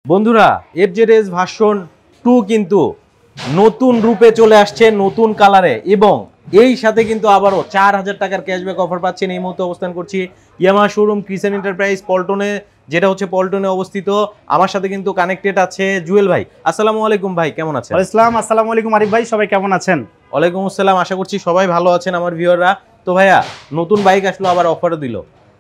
বন্ধুরা FZS version 2 কিন্তু নতুন রূপে চলে আসছে, নতুন কালারে, এবং এই সাথে কিন্তু আবারও 4000 টাকার ক্যাশব্যাক অফার পাচ্ছেন। এই মুহূর্তে অবস্থান করছি ইয়ামাহা শোরুম ক্রিসেন্ট এন্টারপ্রাইজ পল্টনে, যেটা হচ্ছে পল্টনে অবস্থিত। আমার সাথে কিন্তু কানেক্টেড আছে জুয়েল ভাই। আসসালামু আলাইকুম ভাই, কেমন আছেন? আসসালামু আলাইকুম আরিফ ভাই, সবাই কেমন আছেন? ওয়ালাইকুম আসসালাম, আশা করছি সবাই ভালো আছেন আমার ভিউয়াররা। তো ভাইয়া নতুন বাইক আসলো, আবার অফারও দিল,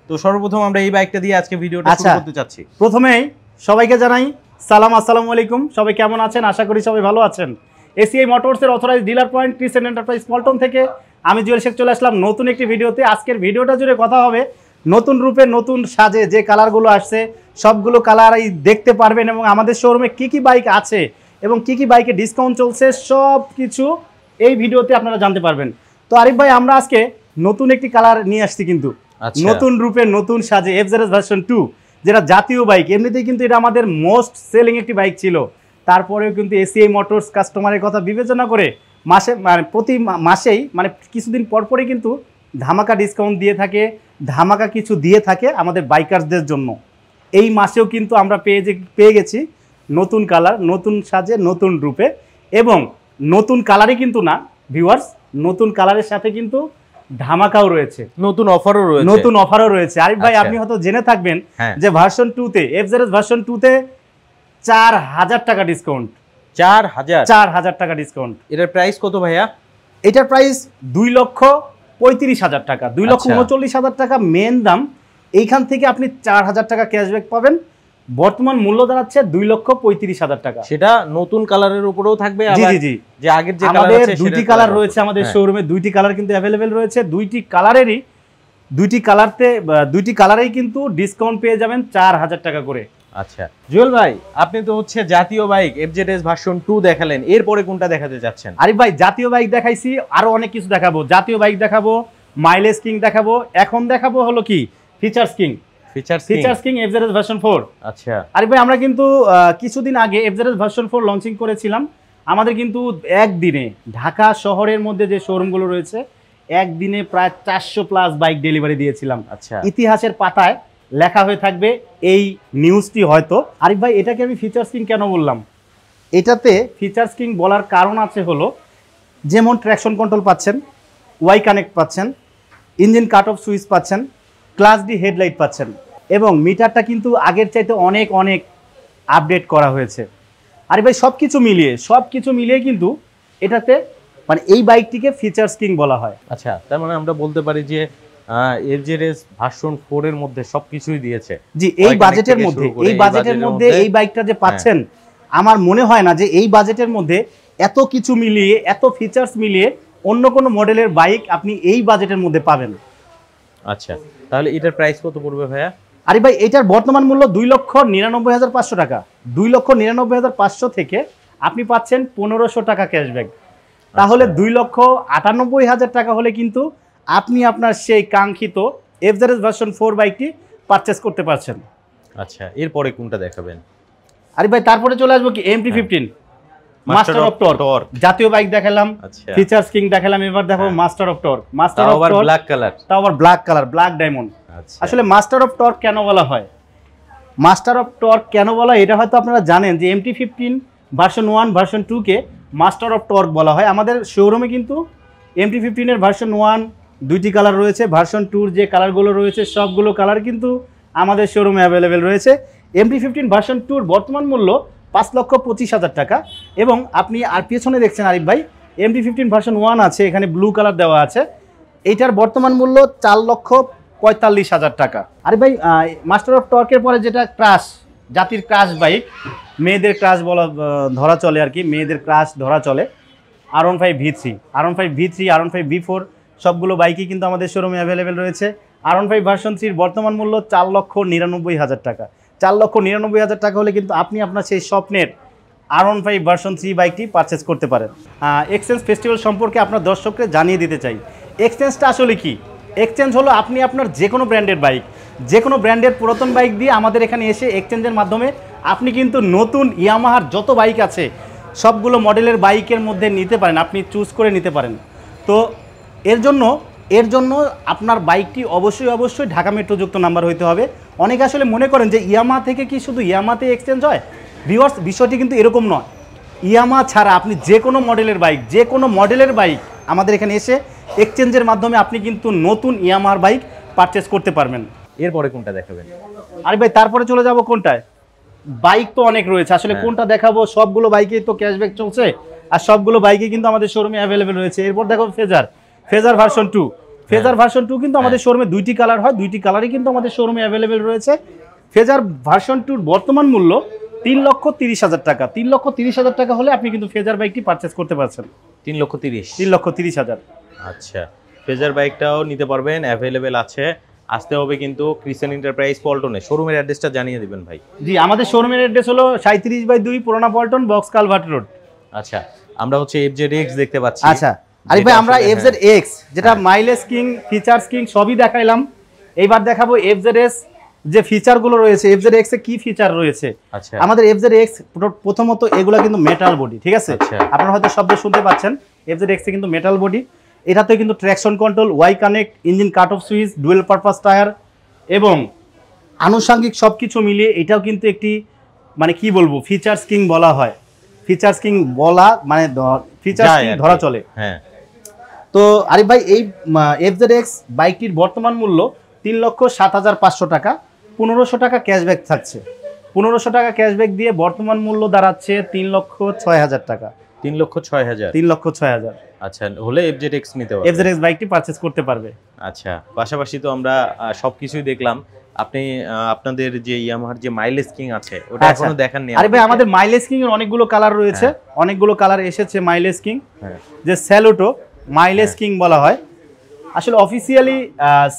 তো সর্বপ্রথম আমরা এই বাইকটা দিয়ে আজকে ভিডিওটা শুরু করতে চাচ্ছি। প্রথমেই সবাইকে জানাই আসসালামু আলাইকুম, সবাই কেমন আছেন? আশা করি সবাই ভালো আছেন। এসিআই মোটরসের authorised dealer point Crescent Enterprise Paltan থেকে আমি জুয়েল শেখ চলে আসলাম নতুন একটি ভিডিওতে। আজকের ভিডিওটা জুড়ে কথা হবে নতুন রূপে নতুন সাজে যে কালারগুলো আসছে সবগুলো কালারই দেখতে পারবেন, এবং আমাদের শোরুমে কি কি বাইক আছে এবং কি কি বাইকে ডিসকাউন্ট চলছে সব কিছু এই ভিডিওতে আপনারা জানতে পারবেন। তো আরিফ ভাই, আমরা আজকে নতুন একটি কালার নিয়ে আসছি, কিন্তু নতুন রূপে নতুন সাজে এফজেডএস ভার্সন 2, যেটা জাতীয় বাইক। এমনিতেই কিন্তু এটা আমাদের মোস্ট সেলিং একটি বাইক ছিল, তারপরেও কিন্তু এসিআই মোটরস কাস্টমারের কথা বিবেচনা করে প্রতি মাসেই কিছুদিন পরপরই কিন্তু ধামাকা ডিসকাউন্ট দিয়ে থাকে, ধামাকা কিছু দিয়ে থাকে আমাদের বাইকারদের জন্য। এই মাসেও কিন্তু আমরা পেয়ে গেছি নতুন কালার, নতুন সাজে, নতুন রূপে, এবং নতুন কালারই কিন্তু না ভিউয়ার্স, নতুন কালারের সাথে কিন্তু ধামাকাও রয়েছে, নতুন অফারও রয়েছে। আরিফ ভাই, আপনি হয়তো জেনে থাকবেন যে ভার্সন 2 তে এফজেডএস ভার্সন 2 তে 4000 টাকা ডিসকাউন্ট। 4000 টাকা ডিসকাউন্ট। এটার প্রাইস কত ভাইয়া? এটার প্রাইস 2,35,000 টাকা, 2,39,000 টাকা মেন দাম। এইখান থেকে আপনি 4000 টাকা ক্যাশব্যাক পাবেন। বর্তমান মূল্য দাঁড়াচ্ছে 2,35,000 টাকা। সেটা নতুন কালারের উপরেও থাকবে। জি, যে আগের যে কালার আছে, দুইটি কালার রয়েছে আমাদের শোরুমে, দুইটি কালার কিন্তু অ্যাভেলেবেল রয়েছে। দুইটি কালারেই কিন্তু ডিসকাউন্ট পেয়ে যাবেন 4000 টাকা করে। আচ্ছা জুয়েল ভাই, আপনি তো হচ্ছে জাতীয় বাইক এফজেডএস ভার্সন 2 দেখালেন, এরপরে কোনটা দেখাতে যাচ্ছেন? আরিফ ভাই, জাতীয় বাইক দেখাইছি, আরো অনেক কিছু দেখাবো। জাতীয় বাইক দেখাবো, মাইলেজ কিং দেখাবো, এখন দেখাবো হলো কি ফিচার্স কিং এফজেডএস ভার্সন 4। আচ্ছা আরিফ ভাই, আমরা কিন্তু কিছুদিন আগে এফজেডএস ভার্সন 4 লঞ্চিং করেছিলাম। আমাদের কিন্তু একদিনে ঢাকা শহরের মধ্যে যে শোরুমগুলো রয়েছে, একদিনে প্রায় 400+ বাইক ডেলিভারি দিয়েছিলাম। আচ্ছা, ইতিহাসের পাতায় লেখা হয়ে থাকবে এই নিউজটি হয়তো। আরিফ ভাই, এটাকে আমি ফিচার্স কিং কেন বললাম? এটাতে ফিচার্স কিং বলার কারণ আছে হলো, যেমন ট্র্যাকশন কন্ট্রোল পাচ্ছেন, ওয়াই কানেক্ট পাচ্ছেন, ইঞ্জিন কাট অফ সুইচ পাচ্ছেন, ক্লাস ডি হেডলাইট পাচ্ছেন, এবং মিটারটা কিন্তু আগের চাইতে অনেক অনেক আপডেট করা হয়েছে। আরে ভাই, সব কিছু মিলিয়ে কিন্তু এটাতে এই বাইকটিকে ফিচার্স কিং বলা হয়। আচ্ছা, তার মানে আমরা বলতে পারি যে এফজেডএস ভার্সন 4 এর মধ্যে সবকিছুই দিয়েছে। জি, এই বাজেটের মধ্যে এই বাইকটা যে পাচ্ছেন, আমার মনে হয় না যে এই বাজেটের মধ্যে এত কিছু মিলিয়ে, এত ফিচার্স মিলিয়ে অন্য কোনো মডেলের বাইক আপনি এই বাজেটের মধ্যে পাবেন। আচ্ছা, তাহলে এটার প্রাইস কত পড়বে ভাইয়া? আরে ভাই, এটার বর্তমান মূল্য 2,99,500 টাকা। 2,99,500 থেকে আপনি পাচ্ছেন 1500 টাকা ক্যাশব্যাক। তাহলে 2,98,000 টাকা হলে কিন্তু আপনি আপনার সেই কাঙ্ক্ষিত এফজেডএস ভার্সন 4 বাইকটি পারচেস করতে পারছেন। আচ্ছা, এরপরে কোনটা দেখাবেন? আরে ভাই, তারপরে চলে আসবো কি MT-15 মাস্টার অফ টর্ক। জাতীয় বাইক দেখালাম, ফিচার্স কিং দেখালাম, এবার দেখো master of torque. Master of torque black colour, তাও আবার ব্ল্যাক কালার, ব্ল্যাক ডায়মন্ড। আসলে মাস্টার অফ টর্ক কেন বলা হয়? এটা হয়তো আপনারা জানেন যে MT-15 version 1 version 2 K master of torque বলা হয়। আমাদের শোরুমে কিন্তু MT-15 এর ভার্সন 1 দুইটি কালার রয়েছে, ভার্সন 2 যে কালারগুলো রয়েছে সবগুলো কালার কিন্তু আমাদের শোরুমে অ্যাভেলেবেল রয়েছে। MT-15 ভার্সন 2 বর্তমান মূল্য 5,25,000 টাকা, এবং আপনি আর পেছনে দেখছেন আরিফ ভাই, MT-15 ভার্সন 1 আছে, এখানে ব্লু কালার দেওয়া আছে, এইটার বর্তমান মূল্য 4,45,000 টাকা। আরে ভাই, মাস্টার অফ টর্কের পরে যেটা ক্রাশ, জাতির ক্রাশ বাইক, মেয়েদের ক্রাশ ধরা চলে আর কি, মেয়েদের ক্রাশ ধরা চলে, R15 V3, R15 V4 সবগুলো বাইকই কিন্তু আমাদের শোরুমে অ্যাভেলেবেল রয়েছে। R15 ভার্সন 3 বর্তমান মূল্য 4,99,000 টাকা। 4,99,000 টাকা হলে কিন্তু আপনি আপনার সেই স্বপ্নের R15 ভার্সন 3 বাইকটি পারচেস করতে পারেন। এক্সচেঞ্জ ফেস্টিভ্যাল সম্পর্কে আপনার দর্শককে জানিয়ে দিতে চাই। এক্সচেঞ্জটা আসলে কি? এক্সচেঞ্জ হলো আপনি আপনার যে কোনো ব্র্যান্ডের বাইক, যে কোনো ব্র্যান্ডের পুরাতন বাইক দিয়ে আমাদের এখানে এসে এক্সচেঞ্জের মাধ্যমে আপনি কিন্তু নতুন ইয়ামাহার যত বাইক আছে সবগুলো মডেলের বাইকের মধ্যে নিতে পারেন, আপনি চুজ করে নিতে পারেন। তো এর জন্য আপনার বাইকটি অবশ্যই ঢাকা মেট্রোযুক্ত নাম্বার হইতে হবে। অনেকে আসলে মনে করেন যে ইয়ামাহা থেকে কি শুধু ইয়ামাহাতে এক্সচেঞ্জ হয়, ভিউয়ার্স বিষয়টি কিন্তু এরকম নয়, ইয়ামা ছাড়া আপনি যে কোনো মডেলের বাইক আমাদের এখানে এসে এক্সচেঞ্জের মাধ্যমে আপনি কিন্তু নতুন ইয়ামার বাইক পারচেস করতে পারবেন। এরপরে কোনটা দেখাবেন? আরে ভাই তারপরে চলে যাব কোনটায়, বাইক তো অনেক রয়েছে আসলে কোনটা দেখাবো, সবগুলো বাইকেই তো ক্যাশব্যাক চলছে আর সবগুলো বাইকে কিন্তু আমাদের শোরুমে অ্যাভেলেবেল রয়েছে। এরপর দেখো ফেজার ভার্সন 2, ফেজার ভার্সন 2 কিন্তু আমাদের শোরুমে দুইটি কালার হয়, দুইটি কালারই কিন্তু আমাদের শোরুমে অ্যাভেলেবেল রয়েছে। ফেজার ভার্সন 2 বর্তমান মূল্য 3,30,000 টাকা। 3,30,000 টাকা হলে আপনি কিন্তু ফেজার বাইকটি পারচেস করতে পারছেন। 3,30,000। 3,30,000। আচ্ছা, ফেজার বাইকটাও নিতে পারবেন, অ্যাভেলেবেল আছে। আসতে হবে কিন্তু ক্রিসেন্ট এন্টারপ্রাইজ পল্টনে। শোরুমের অ্যাড্রেসটা জানিয়ে দিবেন ভাই। আচ্ছা, আমরা হচ্ছে FZX দেখতে পাচ্ছি। আচ্ছা আরিফ ভাই, আমরা FZX যেটা মাইলেজ কিং, ফিচার্স কিং সবই দেখাইলাম, এইবার দেখাবো FZS যে ফিচারগুলো রয়েছে, FZX এ কি ফিচার রয়েছে। আচ্ছা, আমাদের FZX প্রথমত এগুলা কিন্তু মেটাল বডি, ঠিক আছে? আচ্ছা। আপনারা হয়তো শব্দ শুনতে পাচ্ছেন, FZX এ কিন্তু মেটাল বডি, এটাতে কিন্তু traction control, Y connect, engine cut off switch, dual purpose tyre এবং আনুষঙ্গিক সবকিছু মিলিয়ে এটাও কিন্তু একটি মানে কি বলবো ফিচার্স কিং বলা হয়। ফিচার্স কিং বলা মানে ফিচার্স কিং ধরা চলে। হ্যাঁ। তো আরিফ ভাই এই FZX বাইকটির বর্তমান মূল্য 3,07,500 টাকা, 1,500 টাকা ক্যাশব্যাক থাকছে। 1,500 টাকা ক্যাশব্যাক দিয়ে বর্তমান মূল্য দাঁড়াচ্ছে 3,06,000 টাকা। 3,06,000। 3,06,000। আচ্ছা, হলে FZX নিতে পারবে। FZX বাইকটি পারচেজ করতে পারবে। আচ্ছা, পাশাপাশি তো আমরা সবকিছুই দেখলাম। আপনি আপনাদের যে ইয়ামাহার যে মাইলেজ কিং আছে ওটা এখনো দেখাননি। আরে ভাই, আমাদের মাইলেজ কিং এর অনেকগুলো কালার রয়েছে, অনেকগুলো কালার এসেছে মাইলেজ কিং। যে স্যালুটো মাইলেজ কিং বলা হয়, আসলে অফিসিয়ালি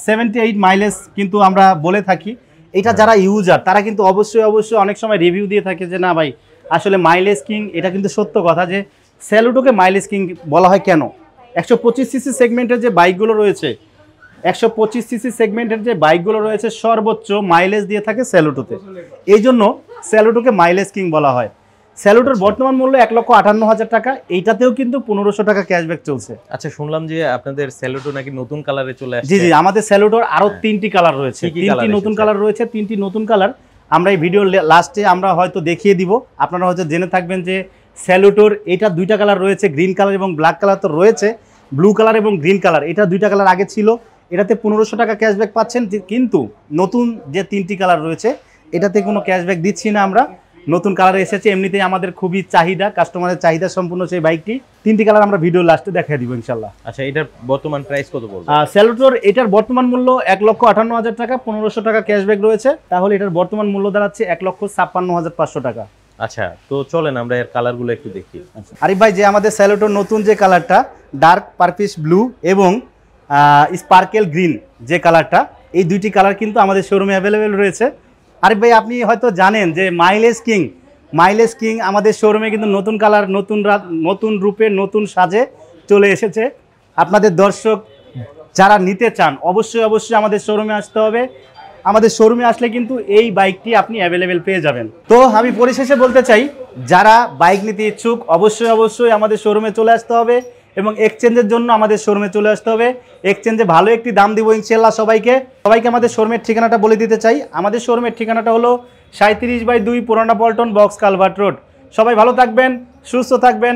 78 মাইলেজ কিন্তু আমরা বলে থাকি। এটা যারা ইউজার তারা কিন্তু অবশ্যই অনেক সময় রিভিউ দিয়ে থাকে যে না ভাই আসলে মাইলেজ কিং, এটা কিন্তু সত্য কথা যে স্যালুটোকে মাইলেজ কিং বলা হয় কেন। 125 সিসি সেগমেন্টের যে বাইকগুলো রয়েছে, 125 সিসি সেগমেন্টের যে বাইকগুলো রয়েছে সর্বোচ্চ মাইলেজ দিয়ে থাকে স্যালুটোতে, এই জন্য স্যালুটোকে মাইলেজ কিং বলা হয়। স্যালুটোর বর্তমান মূল্য 1,58,000 টাকা, এইটাতেও কিন্তু 1,500 টাকা ক্যাশব্যাক চলছে। আচ্ছা, শুনলাম যে আপনাদের স্যালুটো নাকি নতুন কালারে চলে আসছে। জি জি, আমাদের স্যালুটোর আরো 3টি কালার রয়েছে, 3টি নতুন কালার রয়েছে, 3টি নতুন কালার আমরা এই ভিডিও লাস্টে আমরা হয়তো দেখিয়ে দিব। আপনারা হয়তো জেনে থাকবেন যে স্যালুটোর এটা 2টা কালার রয়েছে, গ্রিন কালার এবং ব্ল্যাক কালার তো রয়েছে, ব্লু কালার এবং গ্রিন কালার, এটা 2টা কালার আগে ছিল। এটাতে 1,500 টাকা ক্যাশব্যাক পাচ্ছেন, কিন্তু নতুন যে 3টি কালার রয়েছে এটাতে কোনো ক্যাশব্যাক দিচ্ছি না আমরা। নতুন কালার এসেছে, এমনিতেই আমাদের খুবই চাহিদা, কাস্টমারের চাহিদা সম্পূর্ণ সেই বাইকটি। 3টি কালার আমরা ভিডিও লাস্টে দেখিয়ে দিব ইনশাল্লাহ। আচ্ছা, এটার বর্তমান প্রাইস কত বলবো? স্যালুটোর এটার বর্তমান মূল্য 1,58,000 টাকা, 1,500 টাকা ক্যাশব্যাক রয়েছে, তাহলে এটার বর্তমান মূল্য দাঁড়াচ্ছে 1,56,500 টাকা। আচ্ছা, তো চলেন আমরা এর কালারগুলো একটু দেখি। আরিফ ভাই, যে আমাদের স্যালুটোর নতুন যে কালারটা ডার্ক পারপিশ ব্লু এবং স্পার্কেল গ্রিন যে কালারটা, এই 2টি কালার কিন্তু আমাদের শোরুমে অ্যাভেলেবেল রয়েছে। আরিফ ভাই, আপনি হয়তো জানেন যে মাইলেজ কিং আমাদের শোরুমে কিন্তু নতুন কালার, নতুন রূপে, নতুন সাজে চলে এসেছে। আপনাদের দর্শক যারা নিতে চান অবশ্যই আমাদের শোরুমে আসতে হবে। আমাদের শোরুমে আসলে কিন্তু এই বাইকটি আপনি অ্যাভেলেবেল পেয়ে যাবেন। তো আমি পরিশেষে বলতে চাই, যারা বাইক নিতে ইচ্ছুক অবশ্যই আমাদের শোরুমে চলে আসতে হবে এবং এক্সচেঞ্জের জন্য আমাদের শোরুমে চলে আসতে হবে। এক্সচেঞ্জে ভালো একটি দাম দিব ইনশাআল্লাহ। সবাইকে আমাদের শোরুমের ঠিকানাটা বলে দিতে চাই। আমাদের শোরুমের ঠিকানাটা হলো 37/2 পুরানা পল্টন, বক্স কালভার্ট রোড। সবাই ভালো থাকবেন, সুস্থ থাকবেন।